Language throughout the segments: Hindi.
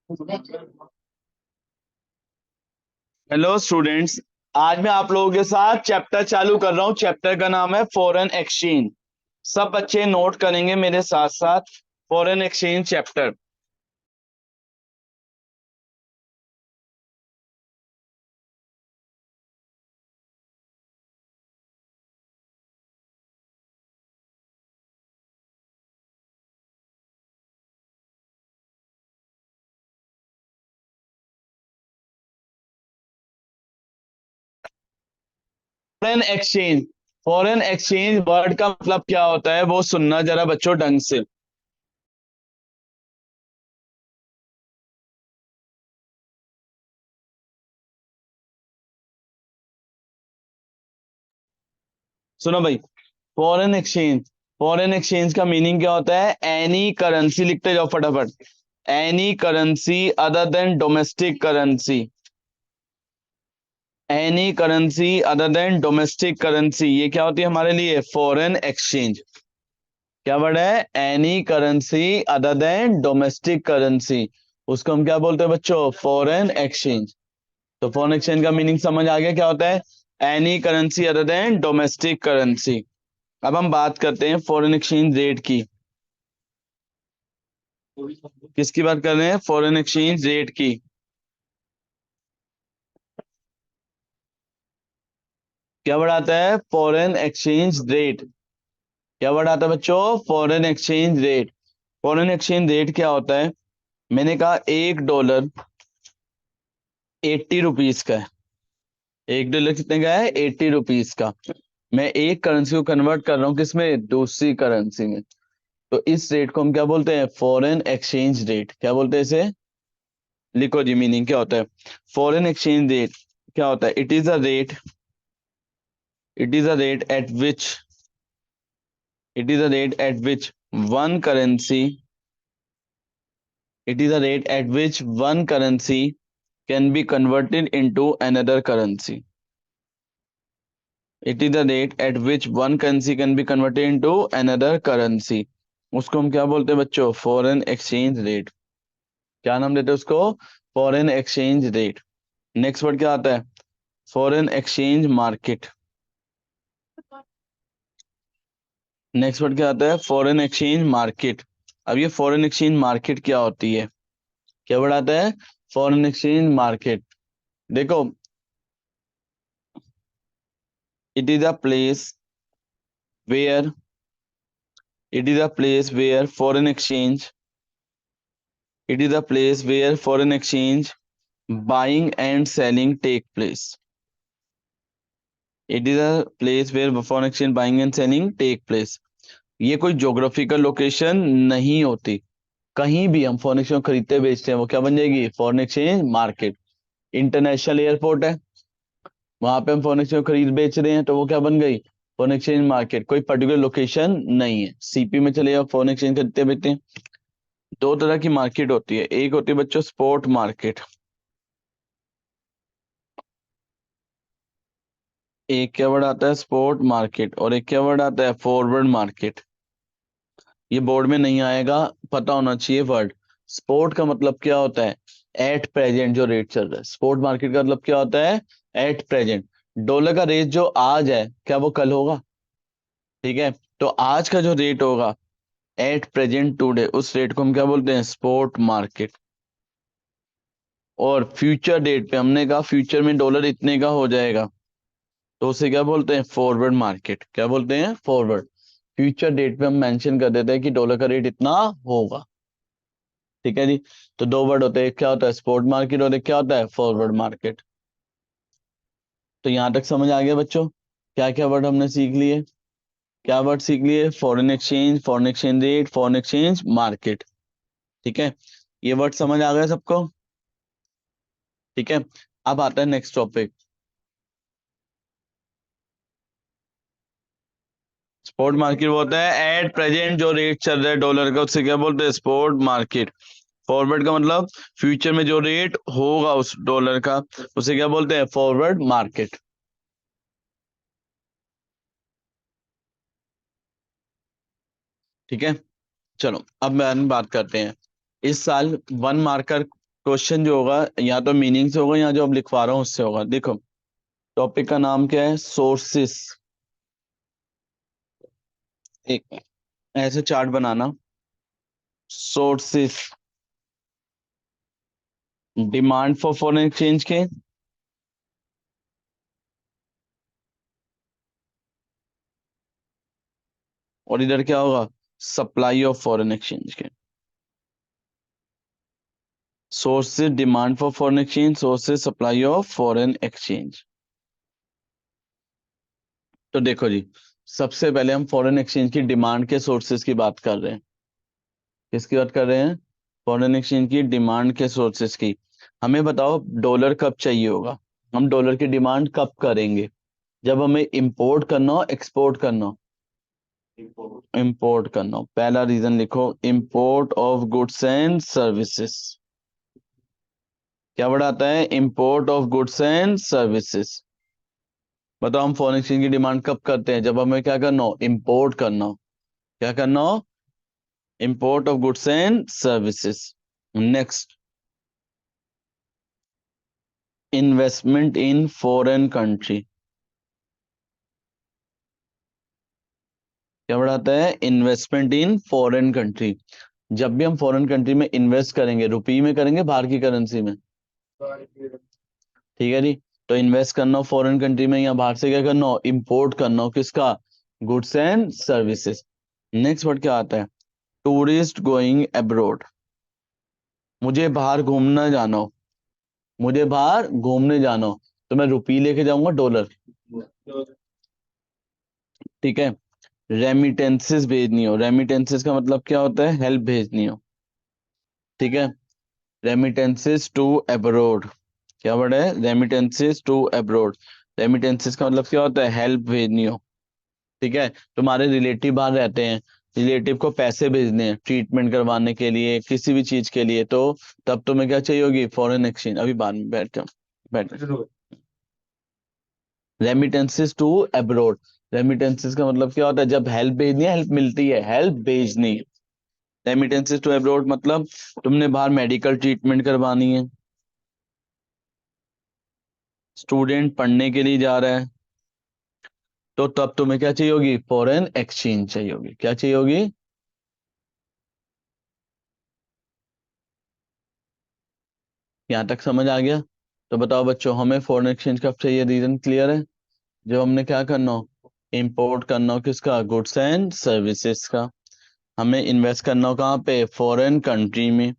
Hello students. आज मैं आप लोगों के साथ चैप्टर चालू कर रहा हूँ। चैप्टर का नाम है फॉरेन एक्सचेंज। सब बच्चे नोट करेंगे मेरे साथ साथ। Foreign exchange chapter. Foreign exchange. Foreign exchange word का मतलब क्या होता है वो सुनना जरा बच्चों ढंग से। सुनो भाई। Foreign exchange. फॉरेन एक्सचेंज का मीनिंग क्या होता है? एनी करेंसी, लिखते जाओ फटाफट। Any currency other than domestic currency. Any currency other than domestic currency, ये क्या होती है हमारे लिए? Foreign exchange. क्या वर्ड है? Any currency other than domestic currency. उसको हम क्या बोलते हैं बच्चों? Foreign exchange. तो फॉरेन एक्सचेंज का मीनिंग समझ आ गया क्या होता है? Any currency other than domestic currency. अब हम बात करते हैं फॉरेन एक्सचेंज रेट की। किसकी बात कर रहे हैं? फॉरेन एक्सचेंज रेट की। क्या वर्ड आता है? Foreign exchange rate. क्या वर्ड आता है बच्चों? Foreign exchange rate. Foreign exchange rate क्या होता है? मैंने कहा $1 ₹80 का है। $1 कितने का है? ₹80 का। मैं एक करेंसी को कन्वर्ट कर रहा हूँ किसमें? दूसरी करेंसी में। तो इस रेट को हम क्या बोलते हैं? Foreign exchange rate. क्या बोलते हैं इसे? लिखो जी, मीनिंग क्या होता है फॉरेन एक्सचेंज रेट? क्या होता है? It is a rate. It is a rate at which it is a rate at which one currency it is a rate at which one currency can be converted into another currency. It is the rate at which one currency can be converted into another currency. उसको हम क्या बोलते हैं बच्चों? Foreign exchange rate. क्या नाम देते हैं उसको? Foreign exchange rate. Next word क्या आता है? Foreign exchange market. Next word क्या आता है? Foreign exchange market. अब ये फॉरेन एक्सचेंज मार्केट क्या होती है? क्या वर्ड आता है? Foreign exchange market. देखो, it is a place where it is a place where foreign exchange It is a place where foreign exchange buying and selling take place. It is a place where foreign exchange buying and selling take place. ये कोई ज्योग्राफिकल लोकेशन नहीं होती। कहीं भी हम फॉरेन एक्सचेंज खरीदते बेचते हैं वो क्या बन जाएगी? Foreign exchange market. International airport है, वहां पे हम फॉरेन एक्सचेंज खरीद बेच रहे हैं तो वो क्या बन गई? Foreign exchange market. कोई पर्टिकुलर लोकेशन नहीं है। सीपी में चले जाओ, फॉरेन एक्सचेंज खरीदते बेचते हैं। दो तरह की मार्केट होती है। एक होती है बच्चों स्पॉट मार्केट। एक क्या वर्ड आता है? Spot market. और एक क्या वर्ड आता है? Forward market. ये बोर्ड में नहीं आएगा, पता होना चाहिए वर्ड। स्पॉट का मतलब क्या होता है? एट प्रेजेंट जो रेट चल रहा है। स्पॉट मार्केट का मतलब क्या होता है? At present. डॉलर का रेट जो आज है क्या वो कल होगा? ठीक है। तो आज का जो रेट होगा एट प्रेजेंट टुडे, उस रेट को हम क्या बोलते हैं? Spot market. और फ्यूचर डेट पे हमने कहा फ्यूचर में डॉलर इतने का हो जाएगा तो उसे क्या बोलते हैं? Forward market. क्या बोलते हैं? फॉरवर्ड। फ्यूचर डेट पे हम मेंशन कर देते हैं कि डॉलर का रेट इतना होगा। ठीक है जी। तो दो वर्ड होते हैं, एक क्या होता है? स्पॉट मार्केट, और एक क्या होता है? Forward market. तो यहां तक समझ आ गया बच्चों? क्या क्या वर्ड हमने सीख लिए? क्या वर्ड सीख लिए? Foreign exchange, foreign exchange rate, foreign exchange market. ठीक है। ये वर्ड समझ आ गया सबको? ठीक है। अब आता है नेक्स्ट टॉपिक। स्पॉट मार्केट वो होता है एट प्रेजेंट जो रेट चल रहा है डॉलर का, उससे क्या बोलते हैं? Spot market. फॉरवर्ड का मतलब फ्यूचर में जो रेट होगा उस डॉलर का, उसे क्या बोलते हैं? Forward market. ठीक है। चलो अब बात करते हैं। इस साल वन मार्कर क्वेश्चन जो होगा या तो मीनिंग से होगा या जो अब लिखवा रहा हूँ उससे होगा। देखो टॉपिक का नाम क्या है, सोर्सेस। एक ऐसे chart banana, sources, demand for foreign exchange के, और इधर क्या होगा, सप्लाई ऑफ फॉरेन एक्सचेंज के। Sources demand for foreign exchange, sources supply of foreign exchange. तो देखो जी, सबसे पहले हम फॉरेन एक्सचेंज की डिमांड के सोर्सेज की बात कर रहे हैं। किसकी बात कर रहे हैं, फॉरेन एक्सचेंज की डिमांड के सोर्सेज की। हमें बताओ डॉलर कब चाहिए होगा, हम डॉलर की डिमांड कब करेंगे, जब हमें इंपोर्ट करना हो, एक्सपोर्ट करना हो। इंपोर्ट करना हो। पहला रीजन लिखो, import of goods and services. क्या वर्ड आता है, import of goods and services. बताओ हम फॉरेन एक्सचेंज की डिमांड कब करते हैं, जब हमें क्या करना हो, इंपोर्ट करना हो। क्या करना हो, import of goods and services. Next, investment in foreign country. क्या बढ़ाता है, इन्वेस्टमेंट इन फॉरेन कंट्री। जब भी हम फॉरेन कंट्री में इन्वेस्ट करेंगे, रुपये में करेंगे, बाहर की करेंसी में, ठीक है जी। तो इन्वेस्ट करना हो फॉरेन कंट्री में, या बाहर से क्या करना हो, इंपोर्ट करना हो, किसका, goods and services. Next word क्या आता है, टूरिस्ट गोइंग अब्रोड। मुझे बाहर घूमना जाना हो, मुझे बाहर घूमने जाना हो, तो मैं रुपये लेके जाऊंगा, डॉलर, ठीक है। रेमिटेंसेस भेजनी हो, रेमिटेंसेस का मतलब क्या होता है, हेल्प भेजनी हो, ठीक है। रेमिटेंसेस टू अब्रोड, क्या वर्ड है, रेमिटेंसेस टू अब्रोड। रेमिटेंसेस का मतलब क्या होता है, हेल्प भेजनी हो, ठीक है। तुम्हारे रिलेटिव बाहर रहते हैं, रिलेटिव को पैसे भेजने हैं ट्रीटमेंट करवाने के लिए, किसी भी चीज के लिए, तो तब तुम्हें क्या चाहिए होगी, फॉरेन एक्सचेंज। अभी बाद में बैठ जाओ, बैठ। रेमिटेंसेस टू अब्रोड, रेमिटेंसेस का मतलब क्या होता है, जब हेल्प भेजनी है, हेल्प मिलती है, हेल्प भेजनी। रेमिटेंसेस टू अब्रोड मतलब तुमने बाहर मेडिकल ट्रीटमेंट करवानी है, स्टूडेंट पढ़ने के लिए जा रहा है, तो तब तुम्हें क्या चाहिए होगी, फॉरेन एक्सचेंज चाहिए होगी। क्या चाहिए होगी, यहां तक समझ आ गया। तो बताओ बच्चों, हमें फॉरेन एक्सचेंज कब चाहिए, रीजन क्लियर है, जब हमने क्या करना हो, इंपोर्ट करना हो, किसका, गुड्स एंड सर्विसेज का। हमें इन्वेस्ट करना हो कहाँ पे, फॉरेन कंट्री में।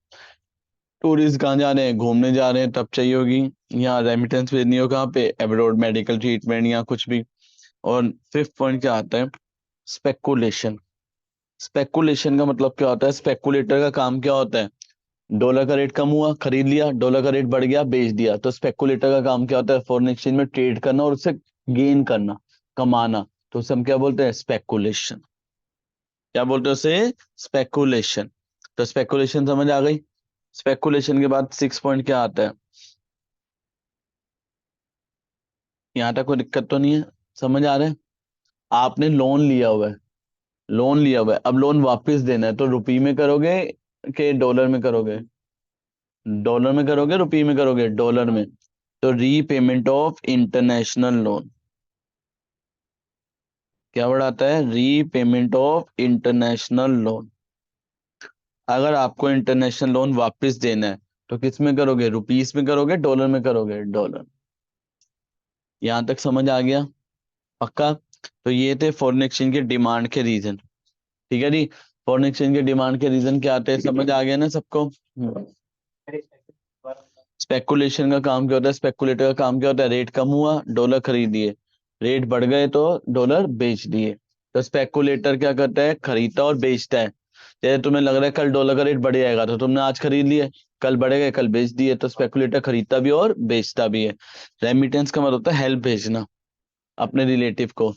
टूरिस्ट कहाँ जा रहे हैं, घूमने जा रहे हैं, तब चाहिए होगी। यहाँ रेमिटेंस भेजनी हो कहाँ पे, अब्रॉड, मेडिकल ट्रीटमेंट या कुछ भी। और फिफ्थ पॉइंट क्या आता है, स्पेकुलेशन। स्पेकुलेशन का मतलब क्या होता है, स्पेकुलेटर का काम क्या होता है, डॉलर का रेट कम हुआ, खरीद लिया, डॉलर का रेट बढ़ गया, बेच दिया। तो स्पेकुलेटर का काम क्या होता है, फॉरेन एक्सचेंज में ट्रेड करना और उससे गेन करना, कमाना। तो उसे हम क्या बोलते हैं, स्पेकुलेशन। क्या बोलते हैं उसे, स्पेकुलेशन। तो स्पेकुलेशन समझ आ गई। स्पेकुलेशन के बाद सिक्स पॉइंट क्या आता है, यहाँ तक कोई दिक्कत तो नहीं है, समझ आ रहा है। आपने लोन लिया हुआ है, लोन लिया हुआ है, अब लोन वापस देना है, तो रुपये में करोगे कि डॉलर में करोगे, डॉलर में करोगे, रुपये में करोगे, डॉलर में। तो रीपेमेंट ऑफ इंटरनेशनल लोन। क्या वर्ड आता है, रीपेमेंट ऑफ इंटरनेशनल लोन। अगर आपको इंटरनेशनल लोन वापस देना है, तो किस में करोगे, रुपीस में करोगे, डॉलर में करोगे, डॉलर। यहां तक समझ आ गया, पक्का। तो ये थे फॉरेन एक्सचेंज के डिमांड के रीजन, ठीक है जी। फॉरेन एक्सचेंज के डिमांड के रीजन क्या आते हैं, समझ आ गया ना सबको। स्पेकुलेशन का काम क्या होता है, स्पेकुलेटर का काम क्या होता है, रेट कम हुआ, डॉलर खरीद दिए, रेट बढ़ गए तो डॉलर बेच दिए। तो स्पेकुलेटर क्या करता है, खरीदता और बेचता है। जैसे तुम्हें लग रहा है कल डॉलर का रेट बढ़ जाएगा, तो तुमने आज खरीद लिए, कल बढ़ेगा, कल बेच दिए। तो स्पेकुलेटर खरीदता भी और बेचता भी है। रेमिटेंस का मतलब होता है हेल्प भेजना अपने रिलेटिव को,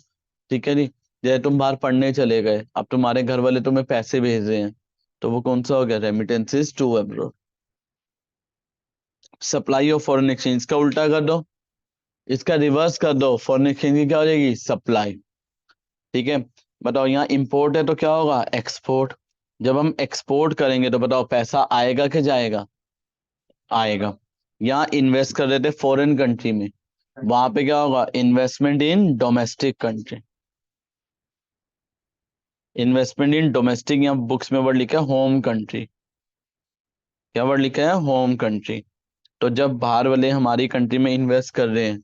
ठीक है जी। जैसे तुम बाहर पढ़ने चले गए, अब तुम्हारे घर वाले तुम्हें पैसे भेज रहे हैं, तो वो कौन सा हो गया, remittances to abroad. Supply of foreign exchange का उल्टा कर दो, इसका रिवर्स कर दो, फॉरेन एक्सचेंज की क्या हो जाएगी, सप्लाई, ठीक है। बताओ यहाँ इंपोर्ट है तो क्या होगा, एक्सपोर्ट। जब हम एक्सपोर्ट करेंगे तो बताओ पैसा आएगा कि जाएगा, आएगा। यहाँ इन्वेस्ट कर रहे थे फॉरेन कंट्री में, वहां पे क्या होगा, investment in domestic country. Investment in domestic, यहाँ बुक्स में वर्ड लिखा है होम कंट्री। क्या वर्ड लिखा है, होम कंट्री। तो जब बाहर वाले हमारी कंट्री में इन्वेस्ट कर रहे हैं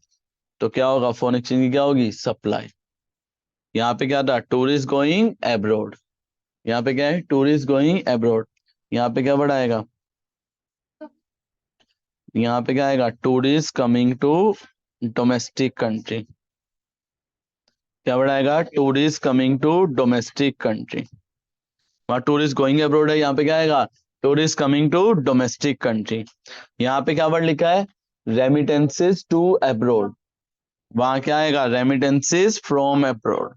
तो क्या होगा, फॉरेन एक्सचेंज की क्या होगी, सप्लाई। यहाँ पे क्या था, टूरिस्ट गोइंग एब्रोड। यहाँ पे क्या है, टूरिस्ट गोइंग एब्रोड। यहाँ पे क्या वर्ड आएगा, यहाँ पे क्या आएगा, tourist coming to domestic country. क्या वर्ड आएगा, tourist coming to domestic country. वहाँ टूरिस्ट गोइंग अब्रोड है, यहाँ पे क्या आएगा, tourist coming to domestic country. यहाँ पे क्या वर्ड लिखा है, रेमिटेंसेस टू अब्रोड। वहां क्या आएगा, रेमिटेंसेस फ्रॉम अब्रोड।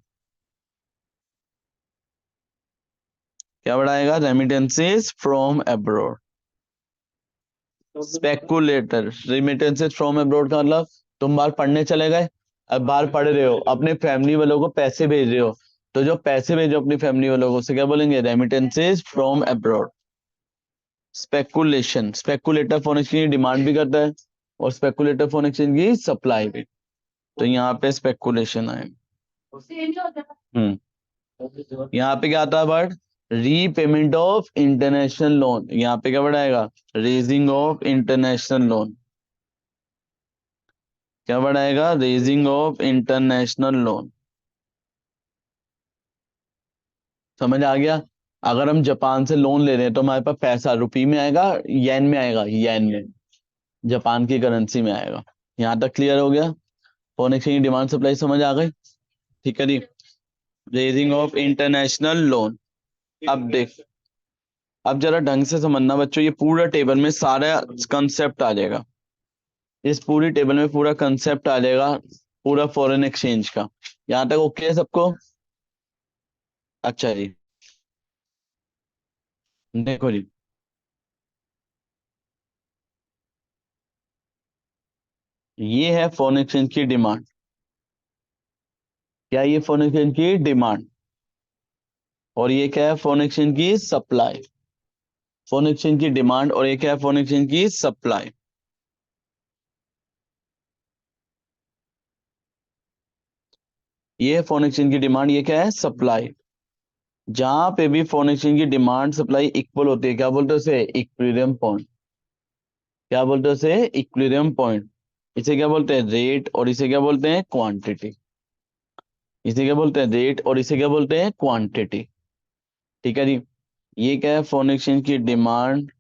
क्या वर्ड आएगा, remittances from abroad. Speculator, remittances from abroad का मतलब, तुम बाहर पढ़ने चले गए, अब बाहर पढ़ रहे हो, अपने फैमिली वालों को पैसे भेज रहे हो, तो जो पैसे भेजो अपनी फैमिली वालों को, उसे क्या बोलेंगे, remittances from abroad. Speculation, speculator foreign exchange की डिमांड भी करता है और स्पेकुलेटर फॉरेन एक्सचेंज की सप्लाई भी। तो यहाँ पे स्पेकुलेशन आए। यहाँ पे क्या आता है word, repayment of international loan. यहाँ पे क्या वर्ड आएगा, रेजिंग ऑफ इंटरनेशनल लोन। क्या वर्ड आएगा, रेजिंग ऑफ इंटरनेशनल लोन। समझ आ गया। अगर हम जापान से लोन ले रहे हैं तो हमारे पास पैसा रुपये में आएगा, येन में आएगा, येन में, जापान की करेंसी में आएगा। यहाँ तक क्लियर हो गया, फॉरेन एक्सचेंज डिमांड सप्लाई समझ आ गई, ठीक है जी। Raising of international loan. अब देख, अब जरा ढंग से समझना बच्चों, ये पूरा टेबल में सारा कंसेप्ट आ जाएगा, इस पूरी टेबल में पूरा कंसेप्ट आ जाएगा, पूरा फॉरेन एक्सचेंज का। यहाँ तक ओके है सबको। अच्छा जी, देखो जी, ये है फॉरेन एक्सचेंज की डिमांड। क्या ये फॉरेन एक्सचेंज की डिमांड, और ये क्या है, फॉरेन एक्सचेंज की सप्लाई। फॉरेन एक्सचेंज की डिमांड और ये क्या है, फॉरेन एक्सचेंज की सप्लाई। ये फॉरेन एक्सचेंज की डिमांड, ये क्या है, सप्लाई। जहां पे भी फॉरेन एक्सचेंज की डिमांड सप्लाई इक्वल होती है, क्या बोलते हैं उसे, इक्विलिब्रियम पॉइंट। क्या बोलते हैं उसे, इक्विलिब्रियम पॉइंट। इसे क्या बोलते हैं, रेट, और इसे क्या बोलते हैं, क्वांटिटी। इसे क्या बोलते हैं, रेट, और इसे क्या बोलते हैं, क्वांटिटी। ठीक है जी। ये क्या है, फॉरेन एक्सचेंज की डिमांड,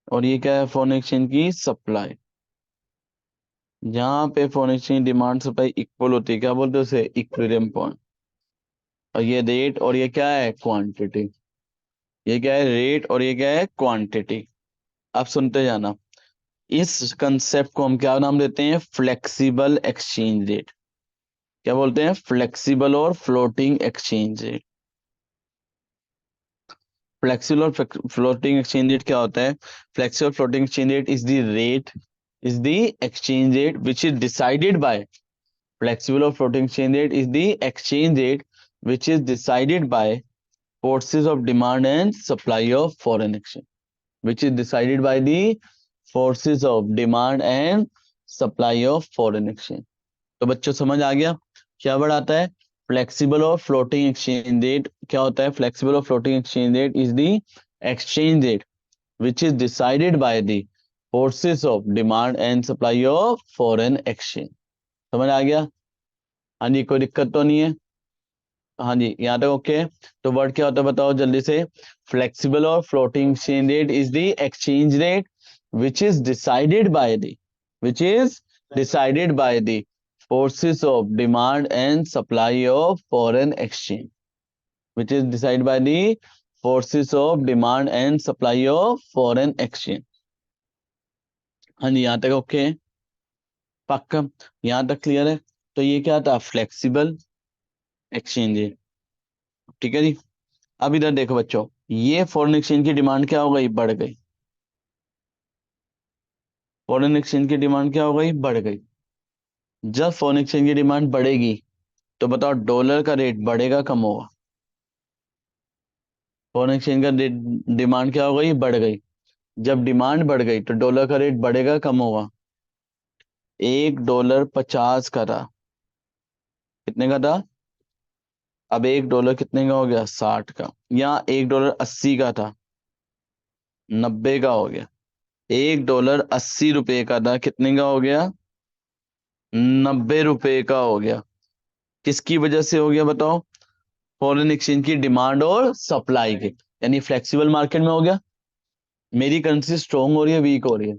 और ये क्या है, फॉरेन एक्सचेंज की सप्लाई। जहां पे foreign exchange demand supply equal होती है, क्या बोलते हैं उसे, इक्विलिब्रियम पॉइंट। और ये रेट, और ये क्या है, क्वांटिटी। ये क्या है, रेट, और ये क्या है, क्वांटिटी। अब सुनते जाना, इस कंसेप्ट को हम क्या नाम देते हैं, फ्लेक्सिबल एक्सचेंज रेट। क्या बोलते हैं, फ्लेक्सिबल और फ्लोटिंग एक्सचेंज रेट। फ्लेक्सिबल और फ्लोटिंग एक्सचेंज रेट क्या होता है, flexible floating exchange rate is the rate, is the exchange rate which is decided by, flexible or floating exchange rate is the exchange rate which is decided by forces of demand and supply of foreign exchange, which is decided by the forces of demand and supply of foreign exchange। तो बच्चों समझ आ गया क्या वर्ड आता है, फ्लेक्सिबल और फ्लोटिंग एक्सचेंज रेट। क्या होता है, फ्लेक्सिबल और floating exchange rate is the exchange rate which is decided by the forces of demand and supply of foreign exchange। समझ आ गया, हाँ जी, कोई दिक्कत तो नहीं है। हाँ जी, यहाँ तक ओके। तो वर्ड क्या होता है बताओ जल्दी से, फ्लेक्सिबल और floating exchange rate is the exchange rate which is decided by the, which is decided by the forces of demand and supply of foreign exchange, which is decided by the forces of demand and supply of foreign exchange। हाँ जी, यहाँ तक ओके, पक्का, यहाँ तक क्लियर है। तो ये क्या था, फ्लेक्सिबल एक्सचेंज रेट, ठीक है जी। अब इधर देखो बच्चों, ये फॉरेन एक्सचेंज की डिमांड क्या हो गई, बढ़ गई। फॉरेन एक्सचेंज की डिमांड क्या हो गई, बढ़ गई। जब फॉरेन एक्सचेंज की डिमांड बढ़ेगी तो बताओ डॉलर का रेट बढ़ेगा कम होगा, फॉरेन एक्सचेंज का डिमांड क्या हो गई, बढ़ गई। जब डिमांड बढ़ गई तो डॉलर का रेट बढ़ेगा कम होगा। $1 50 का था, कितने का था? अब $1 कितने का हो गया, 60 का। या $1 80 का था, 90 का हो गया। $1 80 का था, कितने का हो गया, 90 रुपए का हो गया। किसकी वजह से हो गया बताओ? फॉरेन एक्सचेंज की डिमांड और सप्लाई की, यानी फ्लेक्सिबल मार्केट में हो गया। मेरी करेंसी स्ट्रोंग हो रही है, वीक हो रही है?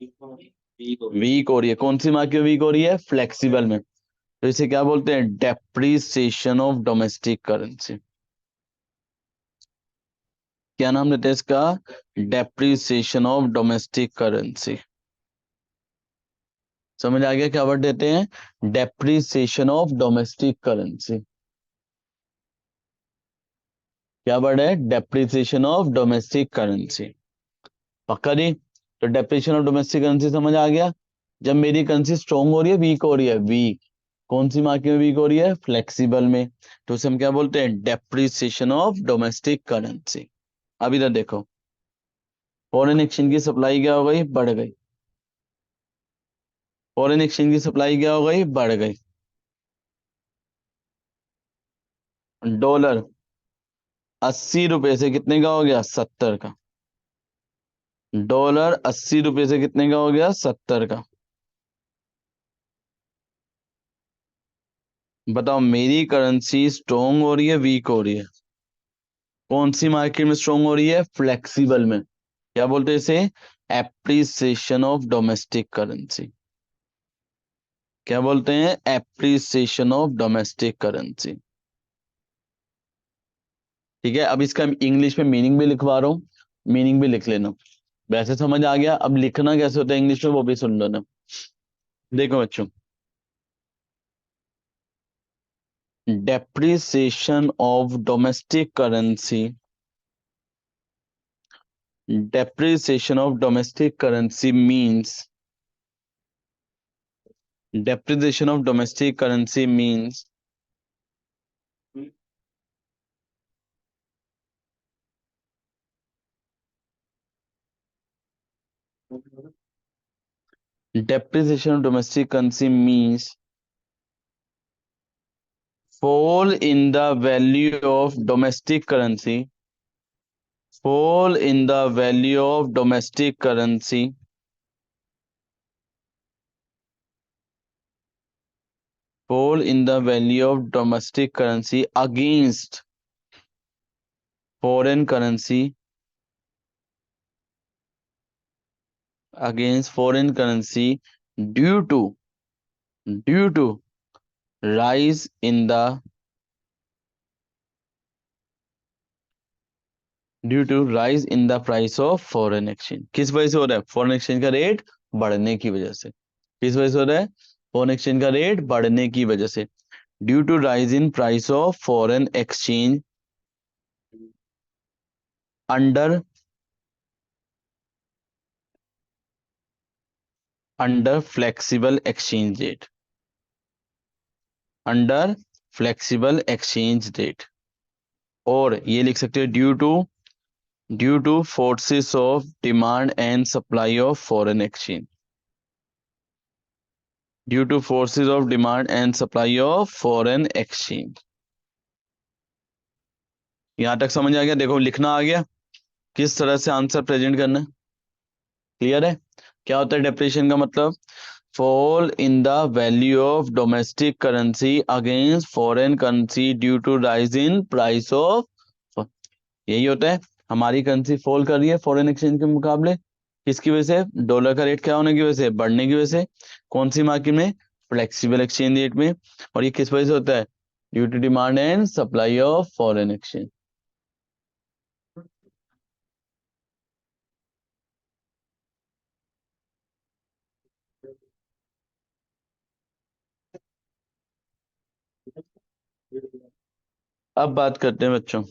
वीक हो रही है। कौन सी मार्केट में वीक हो रही है, फ्लेक्सिबल में। तो इसे क्या बोलते हैं, डेप्रिसिएशन ऑफ डोमेस्टिक करेंसी। क्या नाम लेते हैं इसका, डेप्रिसिएशन ऑफ डोमेस्टिक करेंसी। समझ आ गया क्या वर्ड देते हैं, डेप्रिसिएशन ऑफ डोमेस्टिक करेंसी। क्या वर्ड है, डेप्रिसिएशन ऑफ डोमेस्टिक करेंसी। पक्का जी? तो डेप्रिसिएशन ऑफ डोमेस्टिक करेंसी समझ आ गया। जब मेरी करेंसी स्ट्रोंग हो रही है, वीक हो रही है, वीक। कौन सी मार्केट में वीक हो रही है, फ्लेक्सिबल में। तो उसे हम क्या बोलते हैं, डेप्रिसिएशन ऑफ डोमेस्टिक करेंसी। अब इधर देखो, फॉरेन एक्सचेंज की सप्लाई क्या हो गई, बढ़ गई। फॉरेन एक्सचेंज की सप्लाई क्या हो गई, बढ़ गई। डॉलर 80 रुपए से कितने का हो गया, 70 का। डॉलर 80 रुपए से कितने का हो गया, 70 का। बताओ, मेरी करेंसी स्ट्रोंग हो रही है, वीक हो रही है? कौन सी मार्केट में स्ट्रोंग हो रही है, फ्लेक्सिबल में। क्या बोलते हैं इसे, एप्रिसिएशन ऑफ डोमेस्टिक करेंसी। क्या बोलते हैं, एप्रिसिएशन ऑफ डोमेस्टिक करेंसी। ठीक है, अब इसका इंग्लिश में मीनिंग भी लिखवा रहा हूं, मीनिंग भी लिख लेना। वैसे समझ आ गया, अब लिखना कैसे होता है इंग्लिश में वो भी सुन लो ना। देखो बच्चों, depreciation of domestic currency, depreciation of domestic currency means, depreciation of domestic currency means depreciation of domestic currency means fall in the value of domestic currency, fall in the value of domestic currency, fall in the value of domestic currency against foreign currency, against foreign currency due to, due to rise in the, due to rise in the price of foreign exchange. किस वजह से हो रहा है, फॉरेन एक्सचेंज का रेट बढ़ने की वजह से। किस वजह से हो रहा है, फॉरेन एक्सचेंज का रेट बढ़ने की वजह से। Due to rise in price of foreign exchange under, under flexible exchange rate, under flexible exchange rate. और ये लिख सकते हो due to, due to forces of demand and supply of foreign exchange, due to forces of demand and supply of foreign exchange. यहां तक समझ आ गया? देखो लिखना आ गया, किस तरह से आंसर प्रेजेंट करना है, क्लियर है? क्या होता है डेप्रिसिएशन का मतलब, fall in the value of domestic currency against foreign currency due to rise in price of. यही होता है, हमारी करेंसी फॉल कर रही है फॉरेन एक्सचेंज के मुकाबले, किसकी वजह से, डॉलर का रेट क्या होने की वजह से, बढ़ने की वजह से। कौन सी मार्केट में, फ्लेक्सिबल एक्सचेंज रेट में। और ये किस वजह से होता है, due to demand and supply of foreign exchange. अब बात करते हैं बच्चों,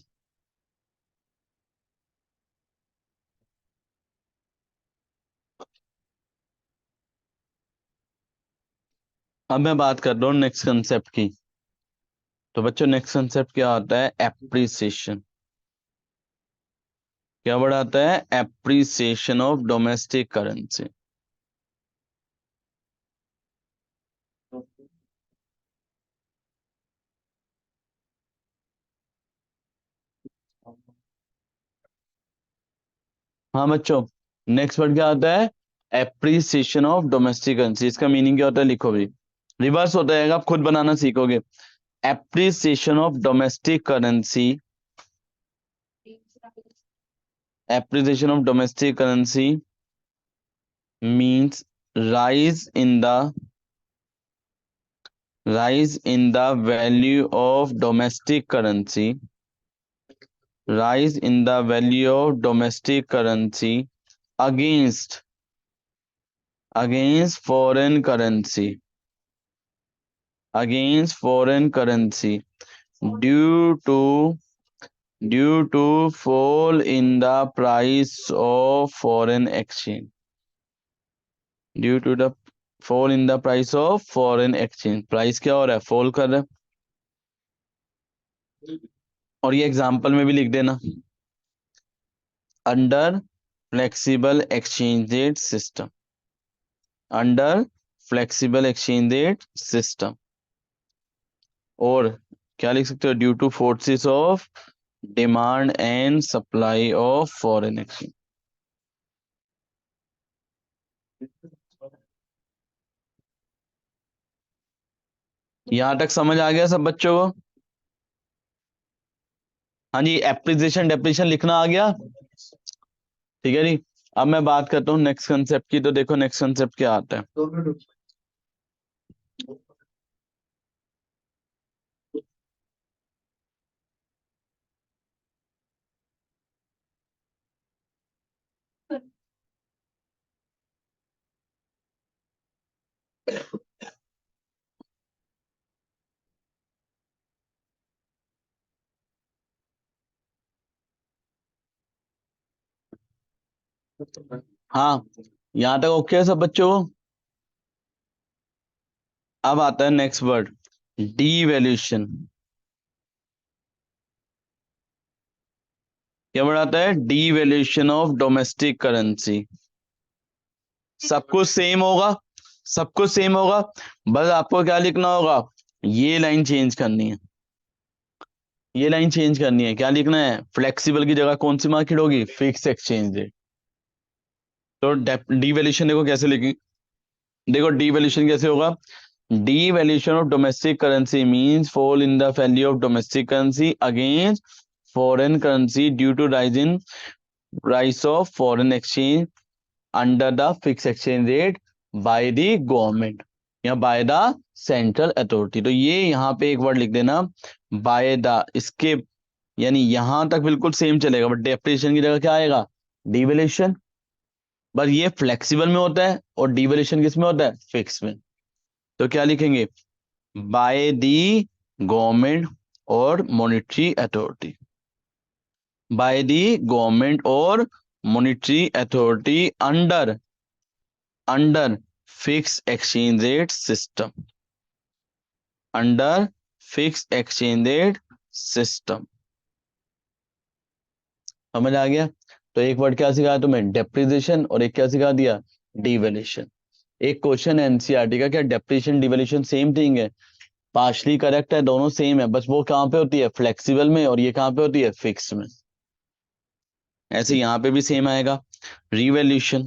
अब मैं बात कर रहा हूँ नेक्स्ट कंसेप्ट की। तो बच्चों नेक्स्ट कंसेप्ट क्या होता है, एप्रिसिएशन। क्या बढ़ाता है? Appreciation of domestic currency. हाँ बच्चों, नेक्स्ट वर्ड क्या आता है? Appreciation of domestic currency. इसका मीनिंग क्या होता है लिखो भी, रिवर्स होता है, आप खुद बनाना सीखोगे। Appreciation of domestic currency, appreciation of domestic currency means rise in the value of domestic currency, rise in the value of domestic currency against foreign currency, against foreign currency due to fall in the price of foreign exchange, due to the fall in the price of foreign exchange। Price क्या हो रहा है? फॉल कर रहा है। और ये एग्जांपल में भी लिख देना, under flexible exchange rate system, under flexible exchange rate system. और क्या लिख सकते हो? Due to forces of demand and supply of foreign exchange. यहां तक समझ आ गया सब बच्चों को? हाँ जी, एप्रिसिएशन डेप्रिसिएशन लिखना आ गया? ठीक है जी। अब मैं बात करता हूँ नेक्स्ट कंसेप्ट की, तो देखो नेक्स्ट कंसेप्ट क्या आता है। हाँ, यहां तक ओके है सब बच्चों को? अब आता है नेक्स्ट वर्ड, डीवैल्यूएशन। क्या वर्ड आता है? Devaluation of domestic currency. सब कुछ सेम होगा, सब कुछ सेम होगा, बस आपको क्या लिखना होगा? ये लाइन चेंज करनी है, ये लाइन चेंज करनी है। क्या लिखना है? फ्लेक्सिबल की जगह कौन सी मार्केट होगी? Fix exchange rate. तो डीवैल्यूएशन देखो कैसे लिखेंगे, देखो डीवैल्यूएशन कैसे होगा? Devaluation of domestic currency means fall in the value of domestic currency against foreign currency due to rise in price of foreign exchange under the fixed exchange rate by the government या by the central authority। तो ये यहाँ पे एक वर्ड लिख देना, by the, इसके यानी यहां तक बिल्कुल सेम चलेगा, बट डेप्रिसिएशन की जगह क्या आएगा? डिवेल्यूशन। बस ये फ्लेक्सिबल में होता है और डिवेल्यूशन किस में होता है? फिक्स में। तो क्या लिखेंगे? बाय दी गवर्नमेंट और monetary authority, by the government और monetary authority under fix exchange rate system, under fix exchange rate system. समझ आ गया? तो एक वर्ड क्या सिखाया तुम्हें? डेप्रिसिएशन, और एक क्या सिखा दिया? डिवैल्यूएशन। एक क्वेश्चन एनसीईआरटी का, क्या डेप्रिसिएशन डिवैल्यूएशन सेम थिंग है? पार्शली करेक्ट है, दोनों सेम है, बस वो कहां पे होती है? फ्लेक्सिबल में, और ये कहां पे होती है? फिक्स में। ऐसे यहां पे भी सेम आएगा। रिवैल्यूएशन,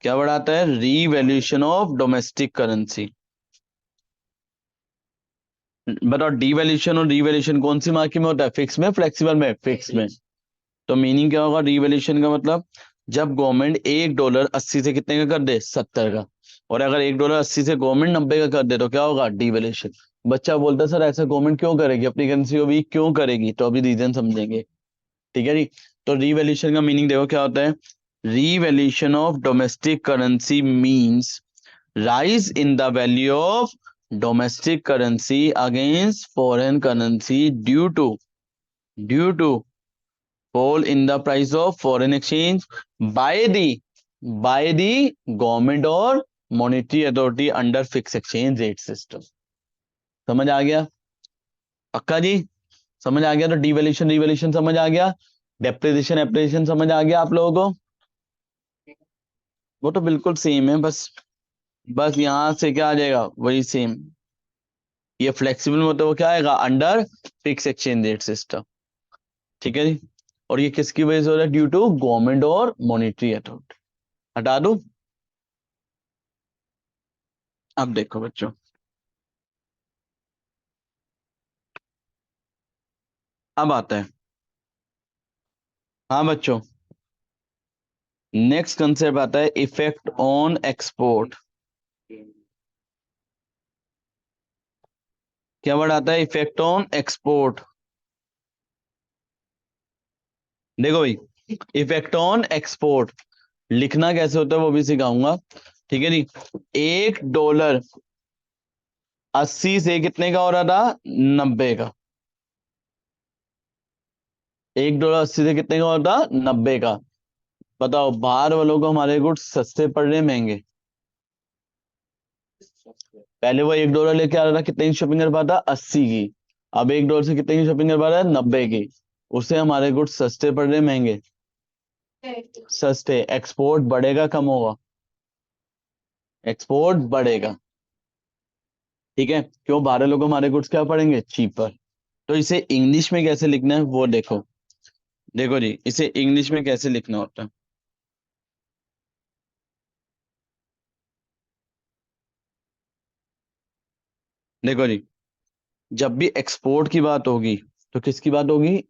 क्या वर्ड आता है? Revaluation of domestic currency. बताओ, डिवैल्यूएशन और रिवैल्यूएशन कौन सी मार्केट में होता है? फिक्स में, फ्लेक्सिबल में? फिक्स में। तो मीनिंग क्या होगा रिवैल्यूएशन का? मतलब जब गवर्नमेंट $1 80 से कितने का कर दे? 70 का। और अगर $1 80 से गवर्नमेंट 90 का कर दे तो क्या होगा? डिवैल्यूएशन। बच्चा बोलता सर ऐसा गवर्नमेंट क्यों करेगी, अपनी करेंसी को वीक क्यों करेगी? तो अभी रीजन समझेंगे। ठीक है जी। तो रिवैल्यूएशन का मीनिंग देखो क्या होता है। Revaluation of domestic currency means rise in the value of domestic currency against foreign currency due to fall in the price of foreign exchange by the government or monetary authority under fixed exchange rate system। समझ आ गया? पक्का जी? समझ आ गया? तो डिवैल्यूएशन रिवैल्यूशन समझ आ गया, डेप्रिसिएशन एप्रिसिएशन समझ आ गया आप लोगों को? वो तो बिल्कुल सेम है, बस बस यहां से क्या आ जाएगा, वही सेम। ये फ्लेक्सिबल मतलब वो क्या आएगा, under fix exchange rate system. ठीक है जी। और ये किसकी वजह से हो रहा है, ड्यू टू गवर्नमेंट और मॉनेटरी अथॉरिटी। हटा दूं? अब देखो बच्चों, अब आता है। हाँ बच्चों, नेक्स्ट कंसेप्ट आता है इफेक्ट ऑन एक्सपोर्ट। क्या वर्ड आता है, इफेक्ट ऑन एक्सपोर्ट। देखो भाई, इफेक्ट ऑन एक्सपोर्ट लिखना कैसे होता है वो भी सिखाऊंगा। ठीक है जी। $1 80 से कितने का हो रहा था, 90 का। $1 80 से कितने का हो रहा था, 90 का। बताओ, बाहर वालों को हमारे गुड्स सस्ते पड़ रहे हैं, महंगे? पहले वो $1 लेके आ रहा था, कितने की शॉपिंग कर पाता, 80 की। अब $1 से कितने की शॉपिंग कर पा रहा है, 90 की। उससे हमारे गुड्स सस्ते पड़ रहे हैं, महंगे? सस्ते। एक्सपोर्ट बढ़ेगा कम होगा? एक्सपोर्ट बढ़ेगा। ठीक है, क्यों, बाहर लोग हमारे गुड्स क्या पड़ेंगे, चीपर। तो इसे इंग्लिश में कैसे लिखना है वो देखो। देखो जी, इसे इंग्लिश में कैसे लिखना होता है। देखो जी, जब भी एक्सपोर्ट की बात होगी तो किसकी बात होगी,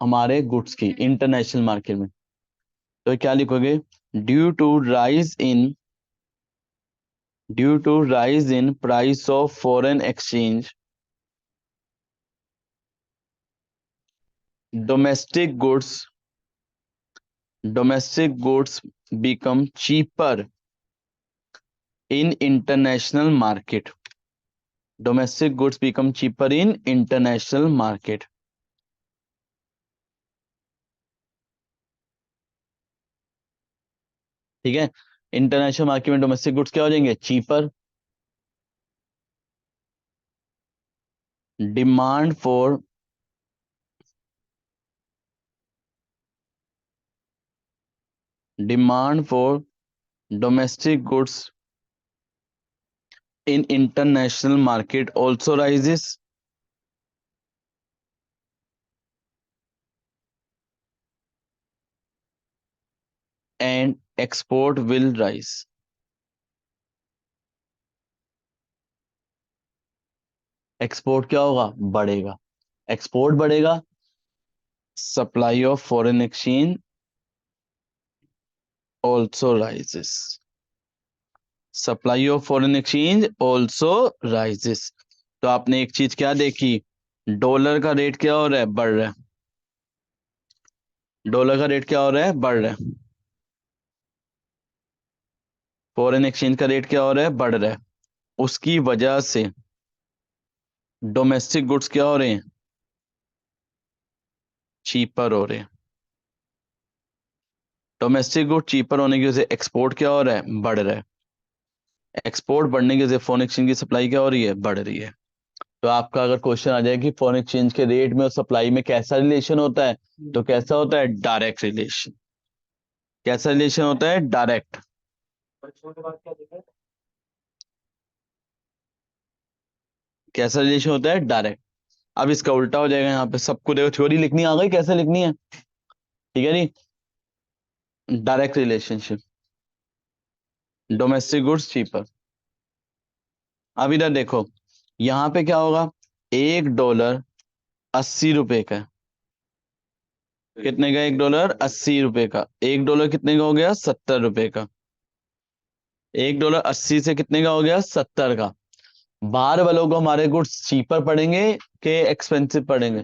हमारे गुड्स की, इंटरनेशनल मार्केट में। तो क्या लिखोगे, due to rise in, due to rise in price of foreign exchange, domestic goods, domestic goods become cheaper in international market, domestic goods become cheaper in international market. ठीक है, इंटरनेशनल मार्केट में डोमेस्टिक गुड्स क्या हो जाएंगे, cheaper. Demand for, demand for domestic goods in international market also rises and export will rise। Export क्या होगा, बढ़ेगा। एक्सपोर्ट बढ़ेगा, supply of foreign exchange also rises, supply of foreign exchange also rises। तो आपने एक चीज क्या देखी, डॉलर का रेट क्या हो रहा है, बढ़ रहा है। डॉलर का रेट क्या हो रहा है, बढ़ रहा है। फॉरेन एक्सचेंज का रेट क्या हो रहा है, बढ़ रहा है। उसकी वजह से डोमेस्टिक गुड्स क्या हो रहे हैं, चीपर हो रहे हैं। डोमेस्टिक गुड चीपर होने की वजह से एक्सपोर्ट क्या हो रहा है, बढ़ रहा है। एक्सपोर्ट बढ़ने की वजह से फॉरेन एक्सचेंज की सप्लाई क्या हो रही है, बढ़ रही है। तो आपका अगर क्वेश्चन आ जाए कि फॉरेन एक्सचेंज के रेट में और सप्लाई में कैसा रिलेशन होता है, तो कैसा होता है, डायरेक्ट रिलेशन। कैसा रिलेशन होता है, डायरेक्ट। कैसा रिलेशन होता है, डायरेक्ट। अब इसका उल्टा हो जाएगा, यहाँ पे सबको देखो, थ्योरी लिखनी आ गई, कैसे लिखनी है। ठीक है जी, direct relationship, domestic goods cheaper. अब इधर देखो, यहाँ पे क्या होगा, $1 80 का है। कितने का, $1 80 का। $1 कितने का हो गया, $70 का। $1 80 से कितने का हो गया, 70 का। बाहर वालों को हमारे गुड्स चीपर पड़ेंगे कि एक्सपेंसिव पड़ेंगे,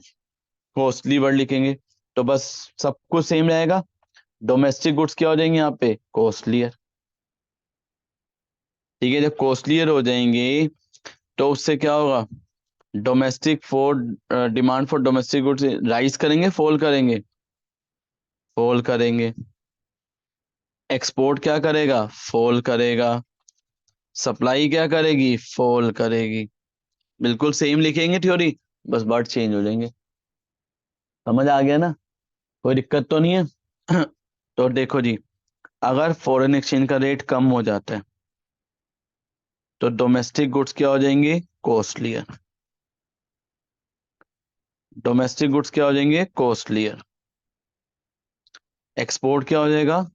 कॉस्टली वर्ड लिखेंगे। तो बस सब कुछ सेम रहेगा। डोमेस्टिक गुड्स क्या हो जाएंगे यहाँ पे, कॉस्टलियर। ठीक है, जब कॉस्टलियर हो जाएंगे तो उससे क्या होगा, domestic for, demand for domestic goods rise करेंगे, फॉल करेंगे, फॉल करेंगे। एक्सपोर्ट क्या करेगा, फॉल करेगा। सप्लाई क्या करेगी, फॉल करेगी। बिल्कुल सेम लिखेंगे थ्योरी। बस वर्ड चेंज हो जाएंगे। समझ आ गया ना? कोई दिक्कत तो नहीं है? तो देखो जी, अगर फॉरेन एक्सचेंज का रेट कम हो जाता है तो डोमेस्टिक गुड्स क्या हो जाएंगे? कॉस्टलियर। डोमेस्टिक गुड्स क्या हो जाएंगे? कॉस्टलियर। एक्सपोर्ट क्या हो जाएगा?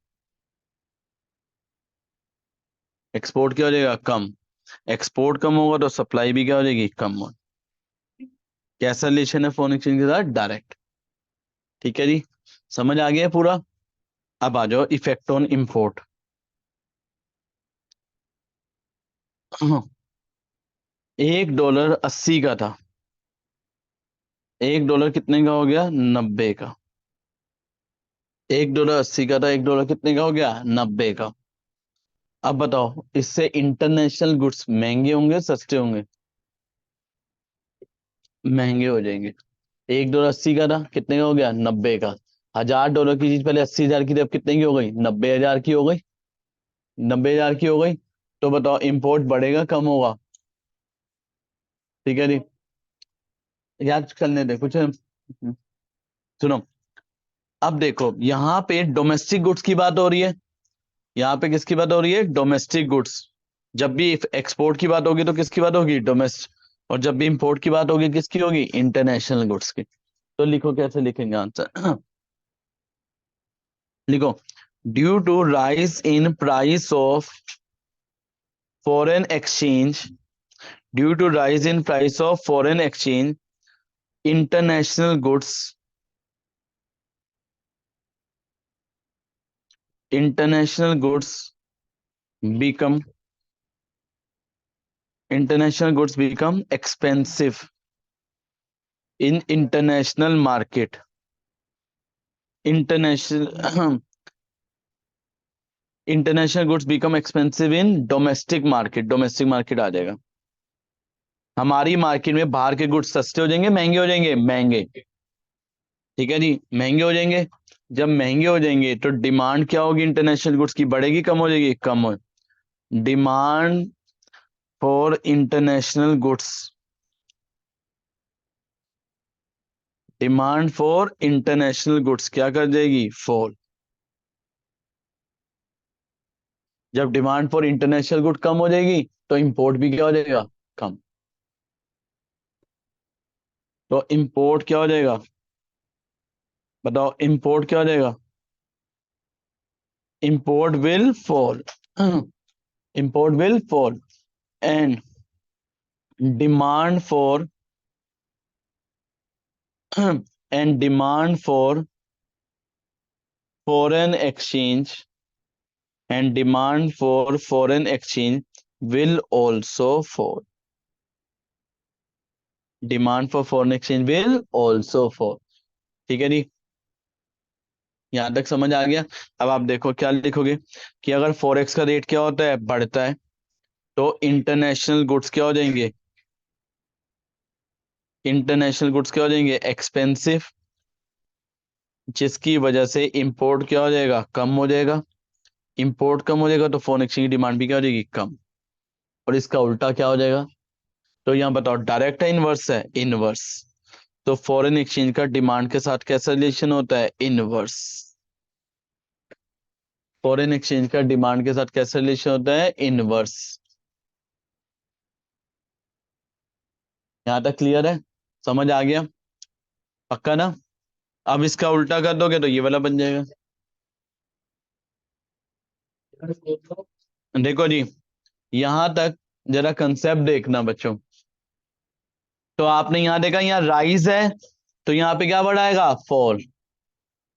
एक्सपोर्ट क्या हो जाएगा? कम। एक्सपोर्ट कम होगा तो सप्लाई भी क्या हो जाएगी? कम हो। कैसा रिलेशन है फॉरेन एक्सचेंज के साथ? डायरेक्ट। ठीक है जी, समझ आ गया पूरा? अब आ जाओ इफेक्ट ऑन इंपोर्ट। $1 80 का था, $1 कितने का हो गया? 90 का। $1 80 का था, $1 कितने का हो गया? 90 का। अब बताओ, इससे इंटरनेशनल गुड्स महंगे होंगे सस्ते होंगे? महंगे हो जाएंगे। $1 80 का था, कितने का हो गया? 90 का। $1000 की चीज पहले 80,000 की थी, अब कितने की हो गई? 90,000 की हो गई। 90,000 की हो गई। तो बताओ इंपोर्ट बढ़ेगा कम होगा? ठीक है जी, याद करने दे कुछ। सुनो, अब देखो यहाँ पे डोमेस्टिक गुड्स की बात हो रही है। यहाँ पे किसकी बात हो रही है? Domestic goods. जब भी एक्सपोर्ट की बात होगी तो किसकी बात होगी? डोमेस्टिक। और जब भी इंपोर्ट की बात होगी किसकी होगी? इंटरनेशनल गुड्स की। तो लिखो, कैसे लिखेंगे आंसर? लिखो, due to rise in price of foreign exchange, due to rise in price of foreign exchange, international goods, international goods become, international goods become expensive in international market, international international goods become expensive in domestic market, domestic market आ जाएगा। हमारी मार्केट में बाहर के गुड्स सस्ते हो जाएंगे महंगे हो जाएंगे? महंगे। ठीक है जी, महंगे हो जाएंगे। जब महंगे हो जाएंगे तो डिमांड क्या होगी इंटरनेशनल गुड्स की? बढ़ेगी कम हो जाएगी? कम हो। Demand for international goods, demand for international goods क्या कर जाएगी? फॉल। जब demand for international good come हो जाएगी तो इंपोर्ट भी क्या हो जाएगा? कम। तो इंपोर्ट क्या हो जाएगा? बताओ इंपोर्ट क्या हो जाएगा? Import will fall. Import will fall and demand for and demand for foreign exchange, and demand for foreign exchange will also fall. Demand for foreign exchange will also fall. ठीक है जी, यहां तक समझ आ गया? अब आप देखो क्या लिखोगे कि अगर फॉरेक्स का रेट क्या होता है? बढ़ता है, तो इंटरनेशनल गुड्स क्या हो जाएंगे? इंटरनेशनल गुड्स क्या हो जाएंगे? एक्सपेंसिव, जिसकी वजह से इंपोर्ट क्या हो जाएगा? कम हो जाएगा। इंपोर्ट कम हो जाएगा तो फॉरेन एक्सचेंज की डिमांड भी क्या हो जाएगी? कम। और इसका उल्टा क्या हो जाएगा? तो यहाँ बताओ, डायरेक्ट है इनवर्स है? इनवर्स। तो फॉरेन एक्सचेंज का डिमांड के साथ कैसा रिलेशन होता है? इनवर्स। फॉरेन एक्सचेंज का डिमांड के साथ कैसा रिलेशन होता है? इनवर्स। यहाँ तक क्लियर है? समझ आ गया? पक्का ना? अब इसका उल्टा कर दोगे तो ये वाला बन जाएगा। देखो जी, यहां तक जरा कंसेप्ट देखना बच्चों। तो आपने यहां देखा, यहाँ राइज है तो यहाँ पे क्या बढ़ाएगा? फॉल।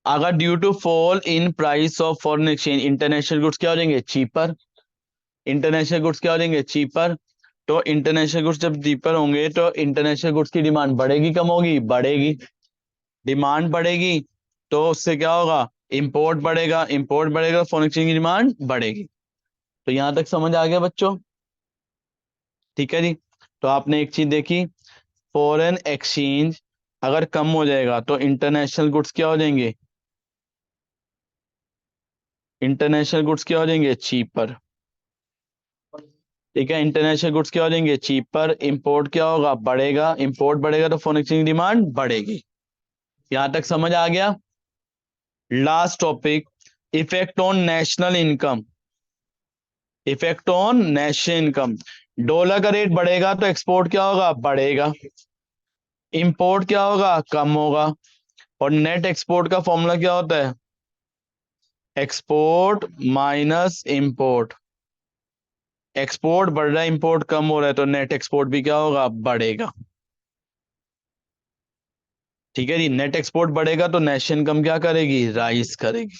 अगर due to fall in price of foreign exchange, international goods क्या हो जाएंगे? चीपर। इंटरनेशनल गुड्स क्या हो जाएंगे? चीपर। तो इंटरनेशनल गुड्स जब चीपर होंगे तो इंटरनेशनल गुड्स की डिमांड बढ़ेगी कम होगी? बढ़ेगी। डिमांड बढ़ेगी तो उससे क्या होगा? इंपोर्ट बढ़ेगा, इंपोर्ट बढ़ेगा, फॉरेन एक्सचेंज की डिमांड बढ़ेगी। तो यहां तक समझ आ गया बच्चों? ठीक है जी, तो आपने एक चीज देखी, फॉरेन एक्सचेंज अगर कम हो जाएगा तो इंटरनेशनल गुड्स क्या हो जाएंगे? इंटरनेशनल गुड्स क्या हो जाएंगे? चीपर। ठीक है, इंटरनेशनल गुड्स क्या हो जाएंगे, चीपर। इंपोर्ट क्या होगा, बढ़ेगा। इंपोर्ट बढ़ेगा तो फॉरेन एक्सचेंज डिमांड बढ़ेगी। यहां तक समझ आ गया। Last topic, effect on national income. Effect on national income, dollar का रेट बढ़ेगा तो एक्सपोर्ट क्या होगा, बढ़ेगा। इंपोर्ट क्या होगा, कम होगा। और नेट एक्सपोर्ट का फॉर्मूला क्या होता है, एक्सपोर्ट माइनस इंपोर्ट। एक्सपोर्ट बढ़ रहा है, इंपोर्ट कम हो रहा है, तो नेट एक्सपोर्ट भी क्या होगा, बढ़ेगा। ठीक है जी, नेट एक्सपोर्ट बढ़ेगा तो नेशनल इनकम क्या करेगी, राइज करेगी।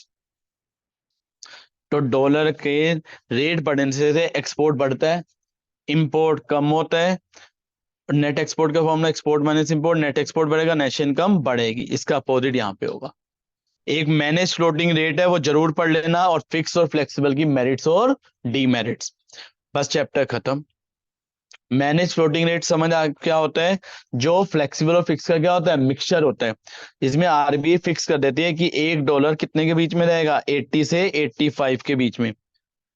तो डॉलर के रेट बढ़ने से एक्सपोर्ट बढ़ता है, इंपोर्ट कम होता है। नेट एक्सपोर्ट का formula export minus import, net export बढ़ेगा, नेशनल इनकम बढ़ेगी। इसका अपोजिट यहाँ पे होगा। एक मैनेज फ्लोटिंग रेट है, वो जरूर पढ़ लेना, और फिक्स और फ्लेक्सिबल की मेरिट्स और डीमेरिट्स। बस चैप्टर खत्म। मैनेज फ्लोटिंग रेट समझ आ क्या होता है, जो फ्लेक्सिबल और फिक्स का क्या होता है, मिक्सचर होता है। इसमें आरबीआई फिक्स कर देती है कि एक डॉलर कितने के बीच में रहेगा, 80 से 85 के बीच में।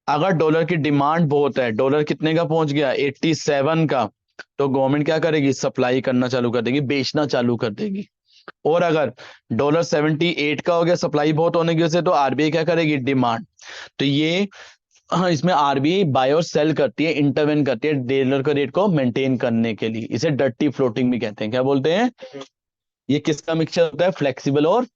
अगर डॉलर की डिमांड बहुत है, डॉलर कितने का पहुंच गया, 87 का, तो गवर्नमेंट क्या करेगी, सप्लाई करना चालू कर देगी, बेचना चालू कर देगी। और अगर डॉलर 78 का हो गया सप्लाई बहुत होने की वजह से, तो आरबीआई क्या करेगी, डिमांड। तो ये, हाँ, इसमें आरबीआई बाय और सेल करती है, इंटरवेन करती है डॉलर का रेट को मेंटेन करने के लिए। इसे डर्टी फ्लोटिंग भी कहते हैं। क्या बोलते हैं, ये किसका मिक्सचर होता है, फ्लेक्सिबल और